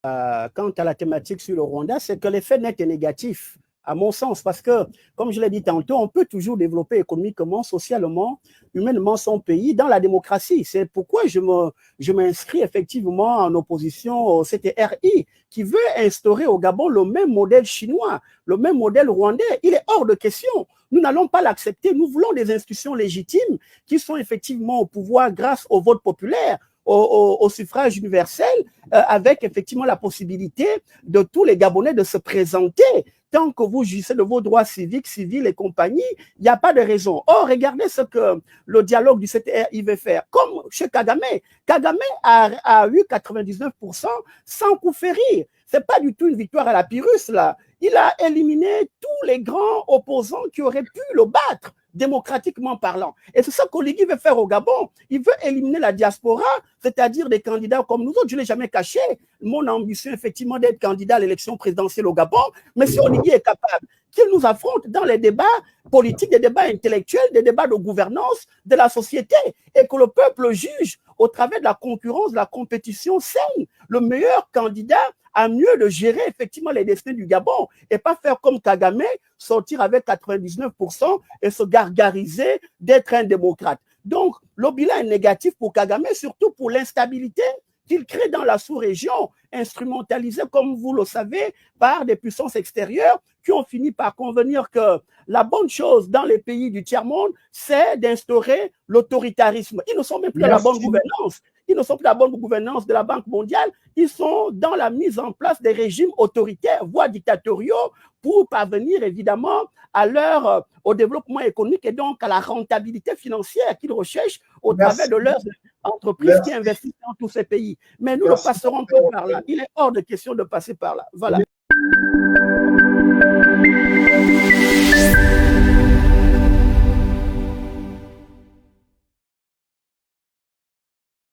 quant à la thématique sur le Rwanda, c'est que l'effet net est négatif, à mon sens, parce que, comme je l'ai dit tantôt, on peut toujours développer économiquement, socialement, humainement son pays dans la démocratie. C'est pourquoi je m'inscris effectivement en opposition au CTRI, qui veut instaurer au Gabon le même modèle chinois, le même modèle rwandais. Il est hors de question. Nous n'allons pas l'accepter. Nous voulons des institutions légitimes qui sont effectivement au pouvoir grâce au vote populaire, au suffrage universel, avec effectivement la possibilité de tous les Gabonais de se présenter. Tant que vous jouissez de vos droits civiques, civils et compagnie, il n'y a pas de raison. Or, regardez ce que le dialogue du CTRI veut faire. Comme chez Kagame, Kagame a eu 99% sans coup férir. Ce n'est pas du tout une victoire à la Pyrrhus, là. Il a éliminé tous les grands opposants qui auraient pu le battre, démocratiquement parlant. Et c'est ça qu'Oligui veut faire au Gabon. Il veut éliminer la diaspora, c'est-à-dire des candidats comme nous autres. Je ne l'ai jamais caché. Mon ambition, effectivement, d'être candidat à l'élection présidentielle au Gabon. Mais si Oligui est capable qu'il nous affronte dans les débats politiques, des débats intellectuels, des débats de gouvernance de la société, et que le peuple juge au travers de la concurrence, de la compétition saine, le meilleur candidat à mieux de gérer effectivement les destinées du Gabon et pas faire comme Kagame, sortir avec 99% et se gargariser d'être un démocrate. Donc, le bilan est négatif pour Kagame, surtout pour l'instabilité qu'il crée dans la sous-région, instrumentalisée, comme vous le savez, par des puissances extérieures qui ont fini par convenir que la bonne chose dans les pays du tiers-monde, c'est d'instaurer l'autoritarisme. Ils ne sont même plus dans la bonne gouvernance. Ils ne sont plus dans la bonne gouvernance de la Banque mondiale. Ils sont dans la mise en place des régimes autoritaires, voire dictatoriaux, pour parvenir évidemment au développement économique et donc à la rentabilité financière qu'ils recherchent au travers de leurs entreprises qui investissent dans tous ces pays. Mais nous ne passerons pas par là. Il est hors de question de passer par là. Voilà.